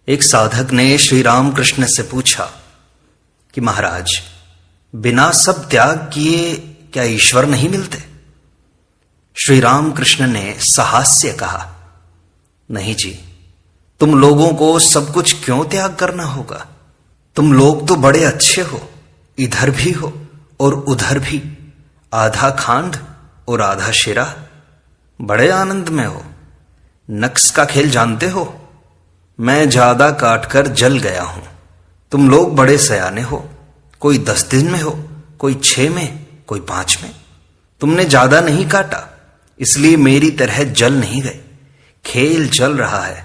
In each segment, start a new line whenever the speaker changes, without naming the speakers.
एक साधक ने श्री रामकृष्ण से पूछा कि महाराज, बिना सब त्याग किए क्या ईश्वर नहीं मिलते? श्री रामकृष्ण ने सहास्य कहा, नहीं जी, तुम लोगों को सब कुछ क्यों त्याग करना होगा? तुम लोग तो बड़े अच्छे हो, इधर भी हो और उधर भी, आधा खांड और आधा शिरा, बड़े आनंद में हो। नक्स का खेल जानते हो? मैं ज्यादा काटकर जल गया हूं। तुम लोग बड़े सयाने हो, कोई 10 दिन में हो, कोई 6 में, कोई 5 में। तुमने ज्यादा नहीं काटा, इसलिए मेरी तरह जल नहीं गए। खेल चल रहा है,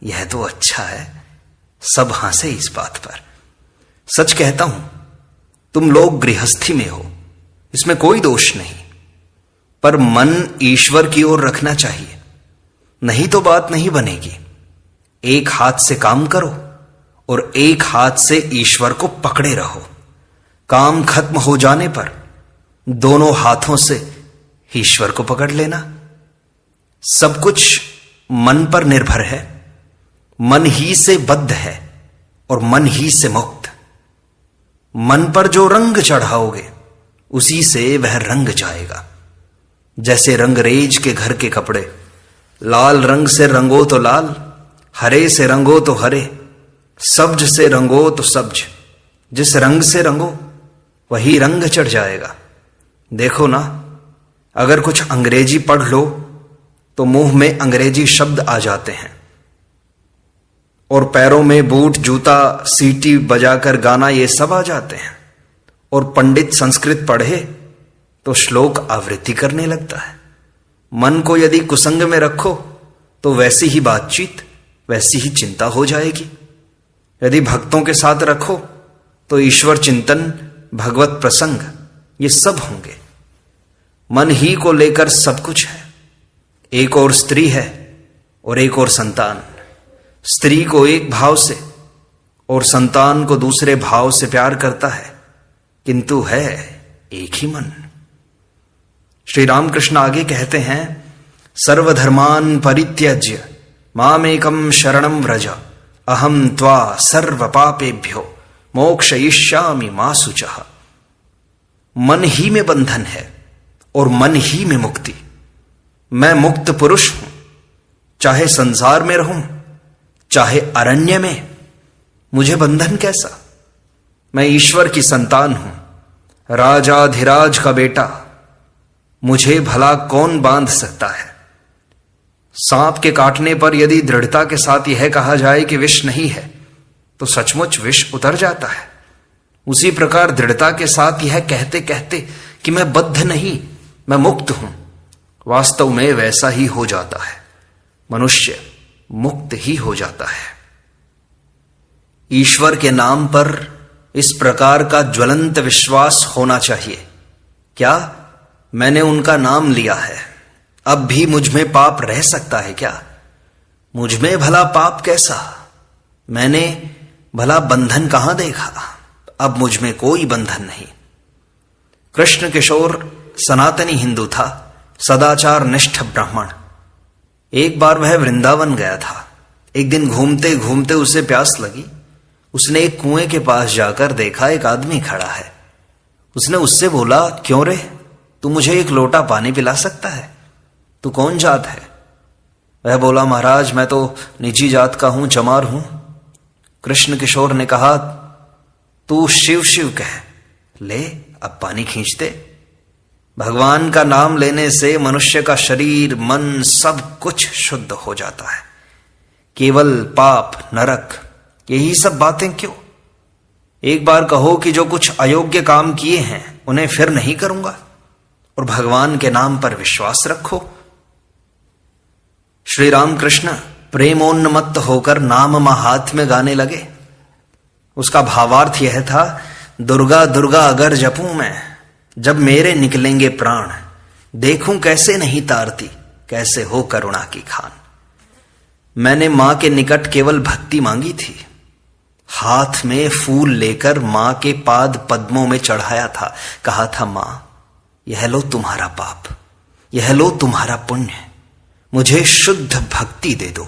यह तो अच्छा है। सब हंसे इस बात पर। सच कहता हूं, तुम लोग गृहस्थी में हो, इसमें कोई दोष नहीं, पर मन ईश्वर की ओर रखना चाहिए, नहीं तो बात नहीं बनेगी। एक हाथ से काम करो और एक हाथ से ईश्वर को पकड़े रहो। काम खत्म हो जाने पर दोनों हाथों से ईश्वर को पकड़ लेना। सब कुछ मन पर निर्भर है। मन ही से बद्ध है और मन ही से मुक्त। मन पर जो रंग चढ़ाओगे उसी से वह रंग जाएगा। जैसे रंगरेज के घर के कपड़े, लाल रंग से रंगो तो लाल, हरे से रंगो तो हरे, सब्ज से रंगो तो सब्ज। जिस रंग से रंगो वही रंग चढ़ जाएगा। देखो ना, अगर कुछ अंग्रेजी पढ़ लो तो मुंह में अंग्रेजी शब्द आ जाते हैं, और पैरों में बूट, जूता, सीटी बजाकर गाना, ये सब आ जाते हैं। और पंडित संस्कृत पढ़े तो श्लोक आवृत्ति करने लगता है। मन को यदि कुसंग में रखो तो वैसी ही बातचीत, वैसी ही चिंता हो जाएगी। यदि भक्तों के साथ रखो तो ईश्वर चिंतन, भगवत प्रसंग, ये सब होंगे। मन ही को लेकर सब कुछ है। एक और स्त्री है और एक और संतान। स्त्री को एक भाव से और संतान को दूसरे भाव से प्यार करता है, किंतु है एक ही मन। श्री रामकृष्ण आगे कहते हैं, सर्वधर्मान परित्यज्य मामेकम शरणम व्रज, अहम त्वा सर्व पापेभ्यो मोक्षयिष्यामि मा शुचः। मन ही में बंधन है और मन ही में मुक्ति। मैं मुक्त पुरुष हूं, चाहे संसार में रहूं, चाहे अरण्य में। मुझे बंधन कैसा? मैं ईश्वर की संतान हूं, राजाधिराज का बेटा। मुझे भला कौन बांध सकता है? सांप के काटने पर यदि दृढ़ता के साथ यह कहा जाए कि विष नहीं है, तो सचमुच विष उतर जाता है। उसी प्रकार दृढ़ता के साथ यह कहते कहते कि मैं बद्ध नहीं, मैं मुक्त हूं, वास्तव में वैसा ही हो जाता है। मनुष्य मुक्त ही हो जाता है। ईश्वर के नाम पर इस प्रकार का ज्वलंत विश्वास होना चाहिए। क्या मैंने उनका नाम लिया है, अब भी मुझ में पाप रह सकता है क्या? मुझ में भला पाप कैसा? मैंने भला बंधन कहां देखा? अब मुझ में कोई बंधन नहीं। कृष्ण किशोर सनातनी हिंदू था, सदाचार निष्ठ ब्राह्मण। एक बार वह वृंदावन गया था। एक दिन घूमते घूमते उसे प्यास लगी। उसने एक कुएं के पास जाकर देखा, एक आदमी खड़ा है। उसने उससे बोला, क्यों रे, तू मुझे एक लोटा पानी पिला सकता है? तू कौन जात है? वह बोला, महाराज मैं तो नीची जात का हूं, चमार हूं। कृष्ण किशोर ने कहा, तू शिव शिव कह, ले अब पानी खींच दे। भगवान का नाम लेने से मनुष्य का शरीर, मन, सब कुछ शुद्ध हो जाता है। केवल पाप, नरक, यही सब बातें क्यों? एक बार कहो कि जो कुछ अयोग्य काम किए हैं उन्हें फिर नहीं करूंगा, और भगवान के नाम पर विश्वास रखो। श्री रामकृष्ण प्रेमोन्मत्त होकर नाम हाथ में गाने लगे। उसका भावार्थ यह था, दुर्गा दुर्गा अगर जपूं मैं, जब मेरे निकलेंगे प्राण, देखूं कैसे नहीं तारती, कैसे हो करुणा की खान। मैंने मां के निकट केवल भक्ति मांगी थी। हाथ में फूल लेकर मां के पाद पद्मों में चढ़ाया था। कहा था, मां यह लो तुम्हारा पाप, यह लो तुम्हारा पुण्य, मुझे शुद्ध भक्ति दे दो।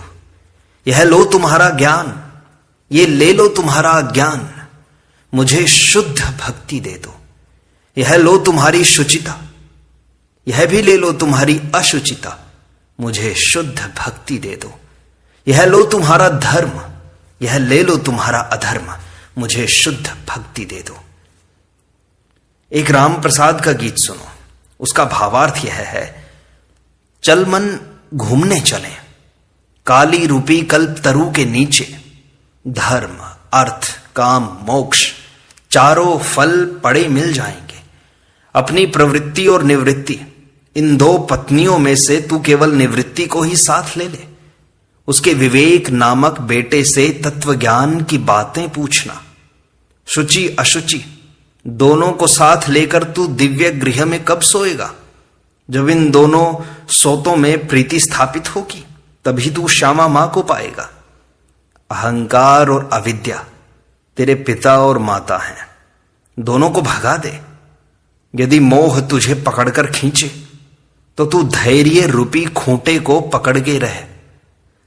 यह लो तुम्हारा ज्ञान, ये ले लो तुम्हारा ज्ञान, मुझे शुद्ध भक्ति दे दो। यह लो तुम्हारी शुचिता, यह भी ले लो तुम्हारी अशुचिता, मुझे शुद्ध भक्ति दे दो। यह लो तुम्हारा धर्म, यह ले लो तुम्हारा अधर्म, मुझे शुद्ध भक्ति दे दो। एक राम प्रसाद का गीत सुनो, उसका भावार्थ यह है, चल मन घूमने चले, काली रूपी कल्प तरु के नीचे, धर्म अर्थ काम मोक्ष चारों फल पड़े मिल जाएंगे। अपनी प्रवृत्ति और निवृत्ति, इन दो पत्नियों में से तू केवल निवृत्ति को ही साथ ले ले। उसके विवेक नामक बेटे से तत्व ज्ञान की बातें पूछना। शुचि अशुचि दोनों को साथ लेकर तू दिव्य गृह में कब सोएगा? जब इन दोनों सोतों में प्रीति स्थापित होगी, तभी तू श्यामा मां को पाएगा। अहंकार और अविद्या तेरे पिता और माता हैं, दोनों को भगा दे। यदि मोह तुझे पकड़कर खींचे तो तू धैर्य रूपी खूंटे को पकड़ के रहे।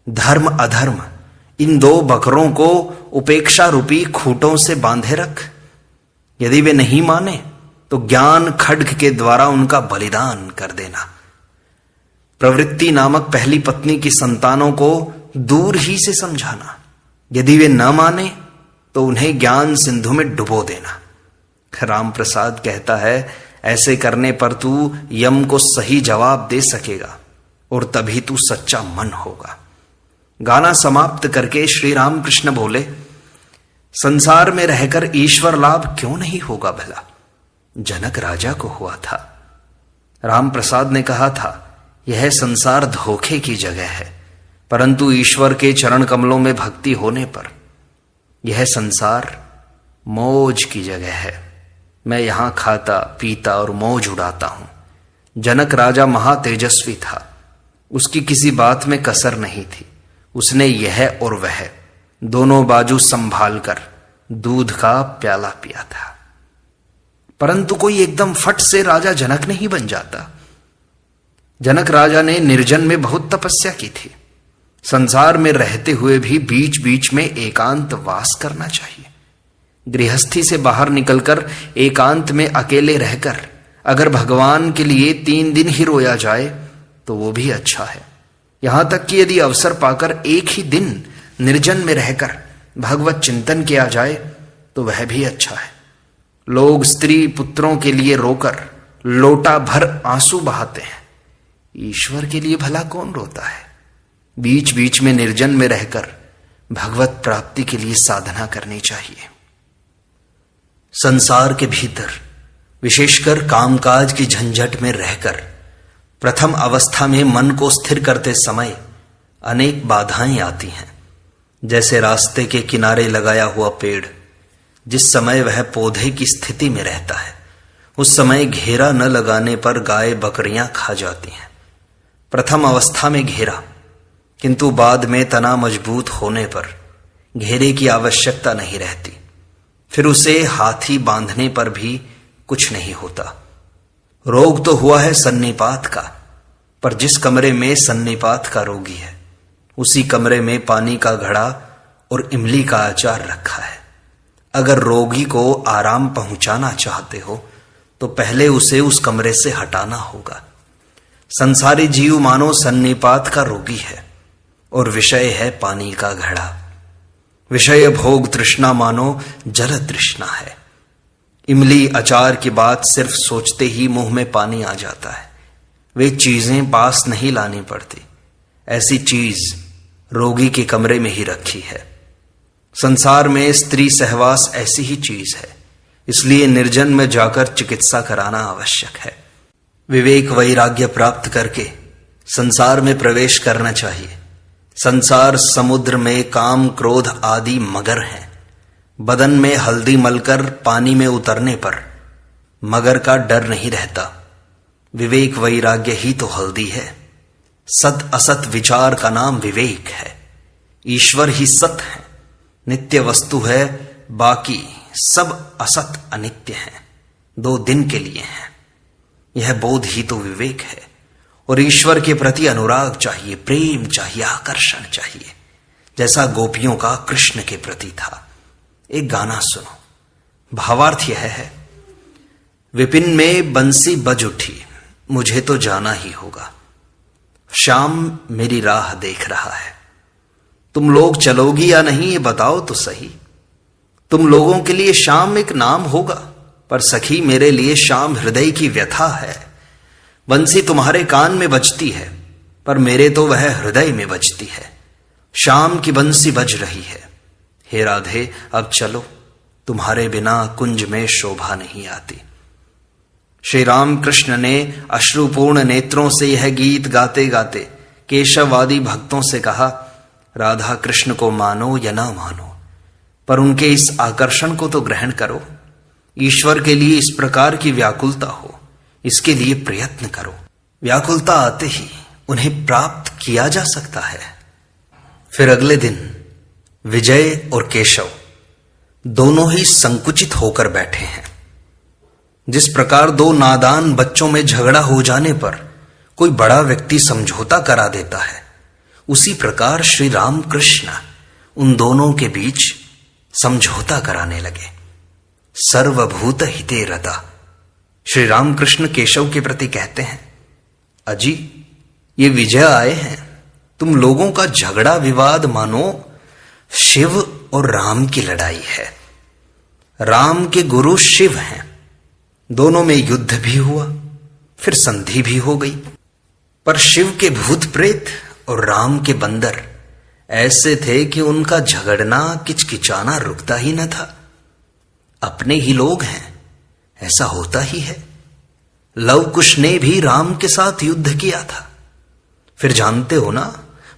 धर्म अधर्म इन दो बकरों को उपेक्षा रूपी खूंटों से बांधे रख। यदि वे नहीं माने तो ज्ञान खड्ग के द्वारा उनका बलिदान कर देना। प्रवृत्ति नामक पहली पत्नी की संतानों को दूर ही से समझाना। यदि वे न माने तो उन्हें ज्ञान सिंधु में डुबो देना। राम प्रसाद कहता है, ऐसे करने पर तू यम को सही जवाब दे सकेगा और तभी तू सच्चा मन होगा। गाना समाप्त करके श्री रामकृष्ण बोले, संसार में रहकर ईश्वर लाभ क्यों नहीं होगा भला? जनक राजा को हुआ था। राम प्रसाद ने कहा था, यह संसार धोखे की जगह है, परंतु ईश्वर के चरण कमलों में भक्ति होने पर यह संसार मौज की जगह है। मैं यहां खाता पीता और मौज उड़ाता हूं। जनक राजा महातेजस्वी था, उसकी किसी बात में कसर नहीं थी। उसने यह और वह दोनों बाजू संभाल कर दूध का प्याला पिया था। परंतु कोई एकदम फट से राजा जनक नहीं बन जाता। जनक राजा ने निर्जन में बहुत तपस्या की थी। संसार में रहते हुए भी बीच बीच में एकांत वास करना चाहिए। गृहस्थी से बाहर निकलकर एकांत में अकेले रहकर अगर भगवान के लिए 3 दिन ही रोया जाए तो वो भी अच्छा है। यहां तक कि यदि अवसर पाकर एक ही दिन निर्जन में रहकर भगवत चिंतन किया जाए तो वह भी अच्छा है। लोग स्त्री पुत्रों के लिए रोकर लोटा भर आंसू बहाते हैं, ईश्वर के लिए भला कौन रोता है? बीच बीच में निर्जन में रहकर भगवत प्राप्ति के लिए साधना करनी चाहिए। संसार के भीतर विशेषकर कामकाज की झंझट में रहकर प्रथम अवस्था में मन को स्थिर करते समय अनेक बाधाएं आती हैं। जैसे रास्ते के किनारे लगाया हुआ पेड़, जिस समय वह पौधे की स्थिति में रहता है उस समय घेरा न लगाने पर गाय बकरियां खा जाती हैं। प्रथम अवस्था में घेरा, किंतु बाद में तना मजबूत होने पर घेरे की आवश्यकता नहीं रहती। फिर उसे हाथी बांधने पर भी कुछ नहीं होता। रोग तो हुआ है सन्निपात का, पर जिस कमरे में सन्निपात का रोगी है उसी कमरे में पानी का घड़ा और इमली का अचार रखा है। अगर रोगी को आराम पहुंचाना चाहते हो तो पहले उसे उस कमरे से हटाना होगा। संसारी जीव मानो सन्निपात का रोगी है और विषय है पानी का घड़ा। विषय भोग तृष्णा मानो जल तृष्णा है। इमली अचार की बात सिर्फ सोचते ही मुंह में पानी आ जाता है। वे चीजें पास नहीं लानी पड़ती। ऐसी चीज रोगी के कमरे में ही रखी है। संसार में स्त्री सहवास ऐसी ही चीज है, इसलिए निर्जन में जाकर चिकित्सा कराना आवश्यक है। विवेक वैराग्य प्राप्त करके संसार में प्रवेश करना चाहिए। संसार समुद्र में काम क्रोध आदि मगर हैं। बदन में हल्दी मलकर पानी में उतरने पर मगर का डर नहीं रहता। विवेक वैराग्य ही तो हल्दी है। सत असत विचार का नाम विवेक है। ईश्वर ही सत है, नित्य वस्तु है, बाकी सब असत अनित्य है, 2 दिन के लिए हैं। यह बोध ही तो विवेक है। और ईश्वर के प्रति अनुराग चाहिए, प्रेम चाहिए, आकर्षण चाहिए। जैसा गोपियों का कृष्ण के प्रति था। एक गाना सुनो, भावार्थ यह है, विपिन में बंसी बज उठी, मुझे तो जाना ही होगा। श्याम मेरी राह देख रहा है, तुम लोग चलोगी या नहीं ये बताओ तो सही। तुम लोगों के लिए श्याम एक नाम होगा, पर सखी मेरे लिए श्याम हृदय की व्यथा है। बंसी तुम्हारे कान में बजती है, पर मेरे तो वह हृदय में बजती है। श्याम की बंसी बज रही है, हे राधे अब चलो, तुम्हारे बिना कुंज में शोभा नहीं आती। श्री राम कृष्ण ने अश्रुपूर्ण नेत्रों से यह गीत गाते गाते केशववादी भक्तों से कहा, राधा कृष्ण को मानो या ना मानो, पर उनके इस आकर्षण को तो ग्रहण करो। ईश्वर के लिए इस प्रकार की व्याकुलता हो, इसके लिए प्रयत्न करो। व्याकुलता आते ही उन्हें प्राप्त किया जा सकता है। फिर अगले दिन विजय और केशव दोनों ही संकुचित होकर बैठे हैं। जिस प्रकार दो नादान बच्चों में झगड़ा हो जाने पर कोई बड़ा व्यक्ति समझौता करा देता है, उसी प्रकार श्री राम कृष्ण उन दोनों के बीच समझौता कराने लगे। सर्वभूत हिते रता। श्री राम कृष्ण केशव के प्रति कहते हैं, अजी ये विजय आए हैं, तुम लोगों का झगड़ा विवाद मानो शिव और राम की लड़ाई है। राम के गुरु शिव हैं, दोनों में युद्ध भी हुआ, फिर संधि भी हो गई, पर शिव के भूत प्रेत और राम के बंदर ऐसे थे कि उनका झगड़ना किचकिचाना रुकता ही न था। अपने ही लोग हैं, ऐसा होता ही है। लव कुश ने भी राम के साथ युद्ध किया था। फिर जानते हो ना,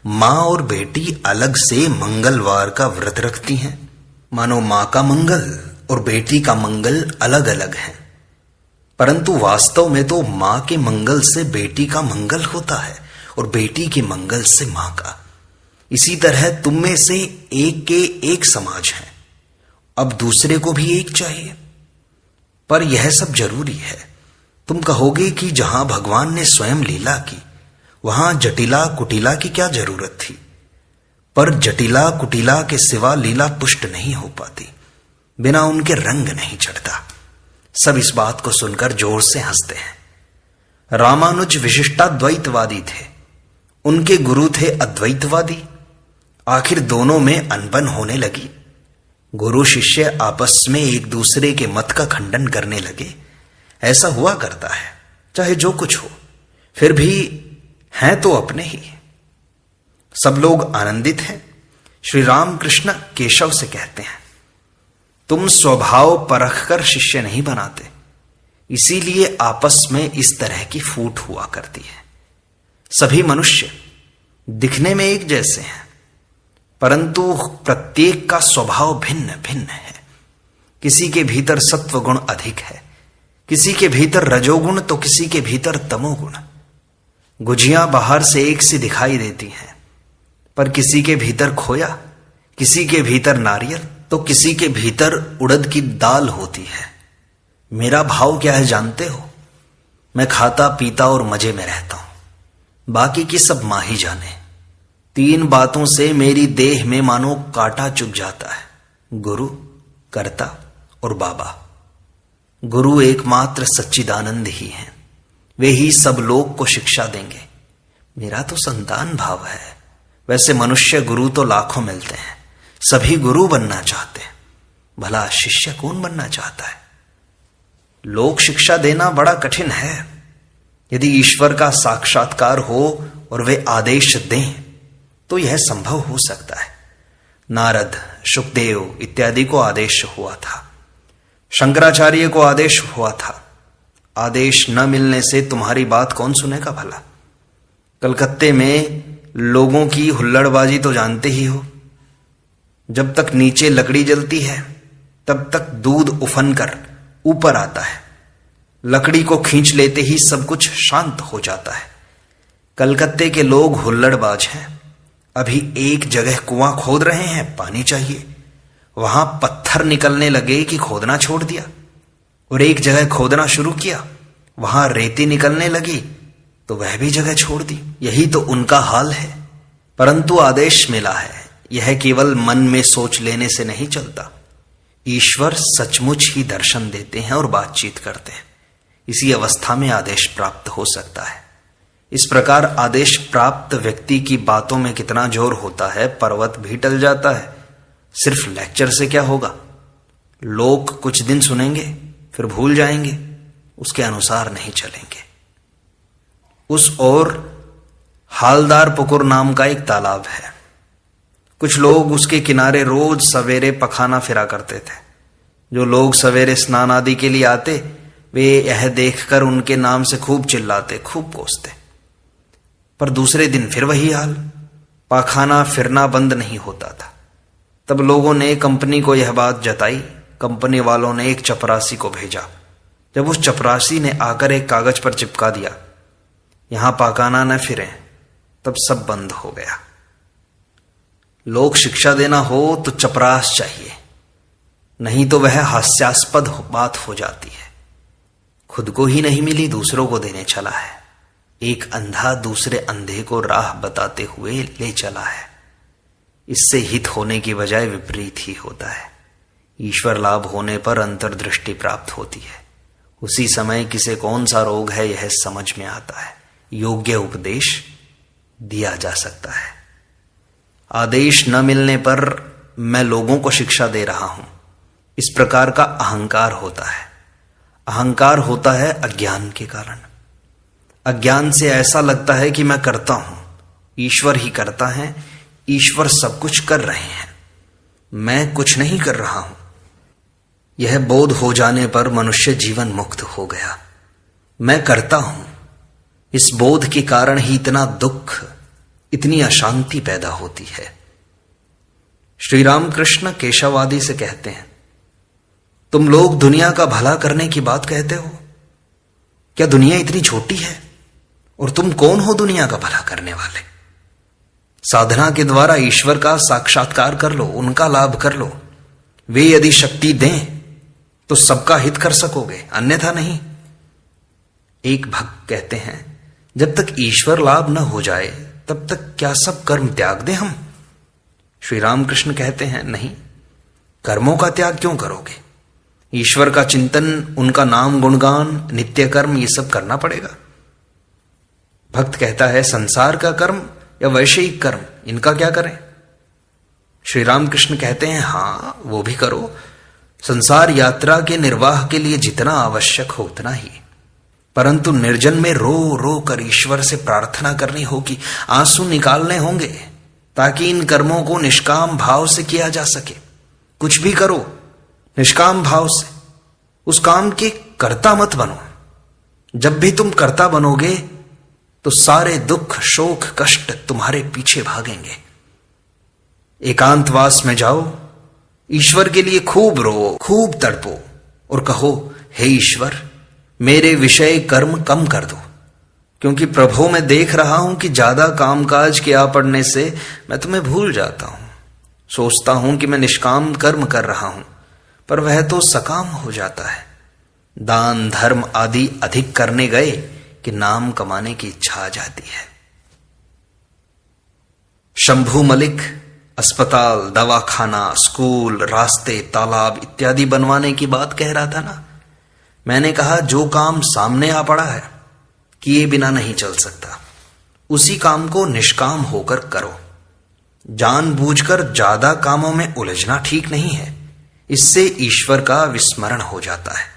मां और बेटी अलग से मंगलवार का व्रत रखती हैं, मानो मां का मंगल और बेटी का मंगल अलग अलग है, परंतु वास्तव में तो मां के मंगल से बेटी का मंगल होता है और बेटी के मंगल से मां का। इसी तरह तुम में से एक के एक समाज है, अब दूसरे को भी एक चाहिए। पर यह सब जरूरी है। तुम कहोगे कि जहां भगवान ने स्वयं लीला की, वहां जटिला कुटिला की क्या जरूरत थी? पर जटिला कुटिला के सिवा लीला पुष्ट नहीं हो पाती, बिना उनके रंग नहीं चढ़ता। सब इस बात को सुनकर जोर से हंसते हैं। रामानुज विशिष्टाद्वैतवादी थे, उनके गुरु थे अद्वैतवादी। आखिर दोनों में अनबन होने लगी। गुरु शिष्य आपस में एक दूसरे के मत का खंडन करने लगे। ऐसा हुआ करता है, चाहे जो कुछ हो, फिर भी हैं तो अपने ही। सब लोग आनंदित हैं। श्री राम कृष्ण केशव से कहते हैं, तुम स्वभाव परखकर शिष्य नहीं बनाते, इसीलिए आपस में इस तरह की फूट हुआ करती है। सभी मनुष्य दिखने में एक जैसे हैं, परंतु प्रत्येक का स्वभाव भिन्न भिन्न है। किसी के भीतर सत्व गुण अधिक है, किसी के भीतर रजोगुण, तो किसी के भीतर तमोगुण। गुजियां बाहर से एक सी दिखाई देती हैं, पर किसी के भीतर खोया, किसी के भीतर नारियल, तो किसी के भीतर उड़द की दाल होती है। मेरा भाव क्या है जानते हो? मैं खाता पीता और मजे में रहता हूं, बाकी की सब मां ही जाने। 3 बातों से मेरी देह में मानो कांटा चुभ जाता है, गुरु, कर्ता और बाबा। गुरु एकमात्र सच्चिदानंद ही हैं, वे ही सब लोग को शिक्षा देंगे। मेरा तो संतान भाव है। वैसे मनुष्य गुरु तो लाखों मिलते हैं, सभी गुरु बनना चाहते हैं, भला शिष्य कौन बनना चाहता है? लोक शिक्षा देना बड़ा कठिन है। यदि ईश्वर का साक्षात्कार हो और वे आदेश दें तो यह संभव हो सकता है। नारद, शुकदेव इत्यादि को आदेश हुआ था, शंकराचार्य को आदेश हुआ था। आदेश न मिलने से तुम्हारी बात कौन सुनेगा भला? कलकत्ते में लोगों की हुल्लड़बाजी तो जानते ही हो। जब तक नीचे लकड़ी जलती है तब तक दूध उफन कर ऊपर आता है, लकड़ी को खींच लेते ही सब कुछ शांत हो जाता है। कलकत्ते के लोग हुल्लड़बाज हैं। अभी एक जगह कुआं खोद रहे हैं, पानी चाहिए, वहां पत्थर निकलने लगे कि खोदना छोड़ दिया, और एक जगह खोदना शुरू किया, वहां रेती निकलने लगी तो वह भी जगह छोड़ दी। यही तो उनका हाल है। परंतु आदेश मिला है, यह केवल मन में सोच लेने से नहीं चलता। ईश्वर सचमुच ही दर्शन देते हैं और बातचीत करते हैं। इसी अवस्था में आदेश प्राप्त हो सकता है। इस प्रकार आदेश प्राप्त व्यक्ति की बातों में कितना जोर होता है, पर्वत भी टल जाता है। सिर्फ लेक्चर से क्या होगा? लोग कुछ दिन सुनेंगे फिर भूल जाएंगे, उसके अनुसार नहीं चलेंगे। उस ओर हालदार पुकुर नाम का एक तालाब है। कुछ लोग उसके किनारे रोज सवेरे पखाना फिरा करते थे। जो लोग सवेरे स्नान आदि के लिए आते, वे यह देखकर उनके नाम से खूब चिल्लाते, खूब कोसते। पर दूसरे दिन फिर वही हाल, पाखाना फिरना बंद नहीं होता था। तब लोगों ने कंपनी को यह बात जताई। कंपनी वालों ने एक चपरासी को भेजा। जब उस चपरासी ने आकर एक कागज पर चिपका दिया, यहां पाखाना न फिरे, तब सब बंद हो गया। लोग शिक्षा देना हो तो चपरास चाहिए, नहीं तो वह हास्यास्पद बात हो जाती है। खुद को ही नहीं मिली, दूसरों को देने चला है। एक अंधा दूसरे अंधे को राह बताते हुए ले चला है। इससे हित होने की बजाय विपरीत ही होता है। ईश्वर लाभ होने पर अंतर्दृष्टि प्राप्त होती है। उसी समय किसे कौन सा रोग है यह समझ में आता है। योग्य उपदेश दिया जा सकता है। आदेश न मिलने पर मैं लोगों को शिक्षा दे रहा हूं, इस प्रकार का अहंकार होता है। अहंकार होता है अज्ञान के कारण। अज्ञान से ऐसा लगता है कि मैं करता हूं, ईश्वर ही करता है, ईश्वर सब कुछ कर रहे हैं, मैं कुछ नहीं कर रहा हूं। यह बोध हो जाने पर मनुष्य जीवन मुक्त हो गया। मैं करता हूं, इस बोध के कारण ही इतना दुख, इतनी अशांति पैदा होती है। श्री रामकृष्ण केशवादी से कहते हैं, तुम लोग दुनिया का भला करने की बात कहते हो, क्या दुनिया इतनी छोटी है? और तुम कौन हो दुनिया का भला करने वाले? साधना के द्वारा ईश्वर का साक्षात्कार कर लो, उनका लाभ कर लो। वे यदि शक्ति दें तो सबका हित कर सकोगे, अन्यथा नहीं। एक भक्त कहते हैं, जब तक ईश्वर लाभ न हो जाए तब तक क्या सब कर्म त्याग दें हम? श्री रामकृष्ण कहते हैं, नहीं, कर्मों का त्याग क्यों करोगे? ईश्वर का चिंतन, उनका नाम गुणगान, नित्य कर्म, ये सब करना पड़ेगा। भक्त कहता है, संसार का कर्म या वैषयिक कर्म, इनका क्या करें? श्री रामकृष्ण कहते हैं, हां, वो भी करो। संसार यात्रा के निर्वाह के लिए जितना आवश्यक हो उतना ही, परंतु निर्जन में रो रो कर ईश्वर से प्रार्थना करनी होगी, आंसू निकालने होंगे, ताकि इन कर्मों को निष्काम भाव से किया जा सके। कुछ भी करो निष्काम भाव से, उस काम के कर्ता मत बनो। जब भी तुम कर्ता बनोगे तो सारे दुख, शोक, कष्ट तुम्हारे पीछे भागेंगे। एकांतवास में जाओ, ईश्वर के लिए खूब रो, खूब तड़पो और कहो, हे ईश्वर, मेरे विषय कर्म कम कर दो, क्योंकि प्रभु मैं देख रहा हूं कि ज्यादा कामकाज के आ पड़ने से मैं तुम्हें भूल जाता हूं। सोचता हूं कि मैं निष्काम कर्म कर रहा हूं, पर वह तो सकाम हो जाता है। दान धर्म आदि अधिक करने गए कि नाम कमाने की इच्छा आ जाती है। शंभू मलिक अस्पताल, दवाखाना, स्कूल, रास्ते, तालाब इत्यादि बनवाने की बात कह रहा था ना। मैंने कहा, जो काम सामने आ पड़ा है, किए बिना नहीं चल सकता, उसी काम को निष्काम होकर करो। जानबूझकर ज्यादा कामों में उलझना ठीक नहीं है, इससे ईश्वर का विस्मरण हो जाता है।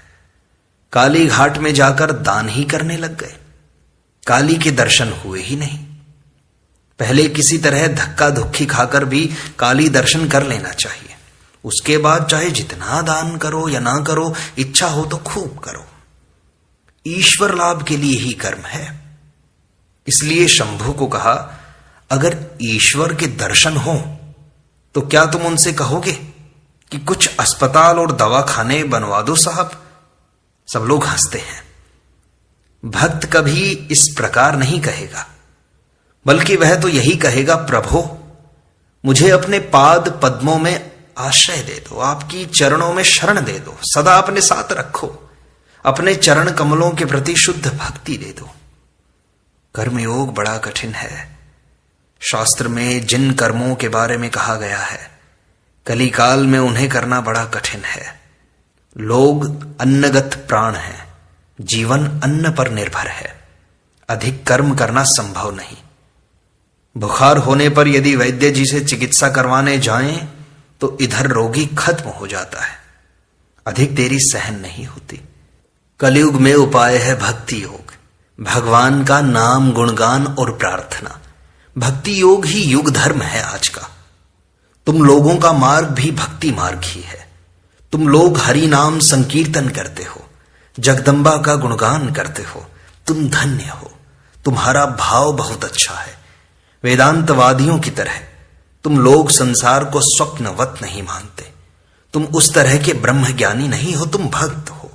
काली घाट में जाकर दान ही करने लग गए, काली के दर्शन हुए ही नहीं। पहले किसी तरह धक्का धुक्की खाकर भी काली दर्शन कर लेना चाहिए, उसके बाद चाहे जितना दान करो या ना करो, इच्छा हो तो खूब करो। ईश्वर लाभ के लिए ही कर्म है। इसलिए शंभू को कहा, अगर ईश्वर के दर्शन हो तो क्या तुम उनसे कहोगे कि कुछ अस्पताल और दवाखाने बनवा दो साहब? सब लोग हंसते हैं। भक्त कभी इस प्रकार नहीं कहेगा, बल्कि वह तो यही कहेगा, प्रभु मुझे अपने पाद पद्मों में आश्रय दे दो, आपकी चरणों में शरण दे दो, सदा अपने साथ रखो, अपने चरण कमलों के प्रति शुद्ध भक्ति दे दो। कर्मयोग बड़ा कठिन है, शास्त्र में जिन कर्मों के बारे में कहा गया है, कलिकाल में उन्हें करना बड़ा कठिन है। लोग अन्नगत प्राण हैं, जीवन अन्न पर निर्भर है, अधिक कर्म करना संभव नहीं। बुखार होने पर यदि वैद्य जी से चिकित्सा करवाने जाएं तो इधर रोगी खत्म हो जाता है, अधिक देरी सहन नहीं होती। कलयुग में उपाय है भक्ति योग, भगवान का नाम गुणगान और प्रार्थना। भक्ति योग ही युग धर्म है आज का। तुम लोगों का मार्ग भी भक्ति मार्ग ही है। तुम लोग हरि नाम संकीर्तन करते हो, जगदम्बा का गुणगान करते हो, तुम धन्य हो। तुम्हारा भाव बहुत अच्छा है। वेदांतवादियों की तरह तुम लोग संसार को स्वप्नवत नहीं मानते। तुम उस तरह के ब्रह्म ज्ञानी नहीं हो, तुम भक्त हो।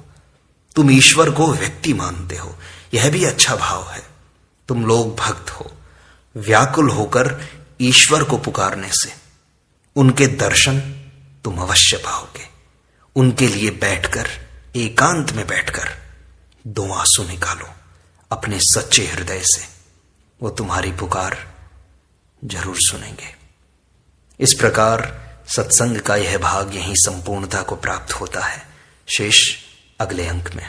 तुम ईश्वर को व्यक्ति मानते हो, यह भी अच्छा भाव है। तुम लोग भक्त हो, व्याकुल होकर ईश्वर को पुकारने से उनके दर्शन तुम अवश्य पाओगे। उनके लिए बैठकर, एकांत में बैठकर 2 आंसू निकालो अपने सच्चे हृदय से, वो तुम्हारी पुकार जरूर सुनेंगे। इस प्रकार सत्संग का यह भाग यहीं संपूर्णता को प्राप्त होता है। शेष अगले अंक में।